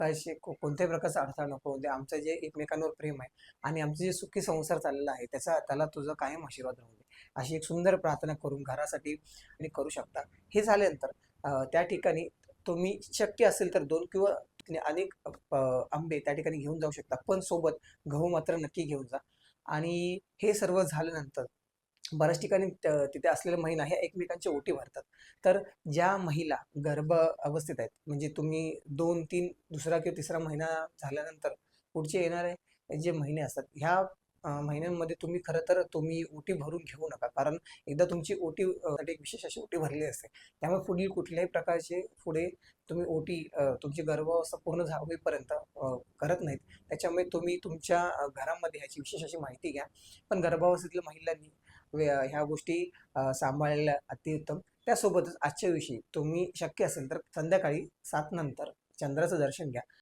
प्रकारचे कोणत्याही प्रकारचा अडथळा नको होऊ दे. आमचं जे एकमेकांवर प्रेम आहे आणि आमचे जे सुखी संसार चाललेला आहे त्याला तुझं कायम आशीर्वाद राहू दे, अशी एक सुंदर प्रार्थना करून घरासाठी आणि करू शकता. हे झाल्यानंतर त्या ठिकाणी तुम्ही शक्य असेल तर 2 किंवा अनेक आंबे त्या ठिकाणी घेऊन जाऊ शकता, पण सोबत गहू मात्र नक्की घेऊन जा. आणि हे सर्व झाल्यानंतर बऱ्याच ठिकाणी तिथे असलेल्या महिला ह्या एकमेकांची ओटी भरतात. तर ज्या महिला गर्भ अवस्थेत आहेत, म्हणजे तुम्ही 2-3 दुसरा किंवा तिसरा महिना झाल्यानंतर पुढचे येणारे जे महिने असतात, ह्या महिन्यांमध्ये तुम्ही ओटी भरून घेऊ नका. कारण एकदा तुमची ओटी साठी एक विशेष अशी ओटी भरलेली असते. त्यामुळे पुढील कुठल्याही प्रकारचे पुढे तुम्ही ओटी तुमची गर्भावस्था पूर्ण होईपर्यंत करत नाहीत. त्याच्यामुळे तुम्ही तुमच्या घरामध्ये ह्याची विशेष अशी माहिती घ्या. पण गर्भावस्थेतल्या महिलांनी ह्या गोष्टी सांभाळलेल्या अतिउत्तम. त्यासोबतच आजच्या दिवशी तुम्ही शक्य असेल तर संध्याकाळी 7 नंतर चंद्राचं दर्शन घ्या.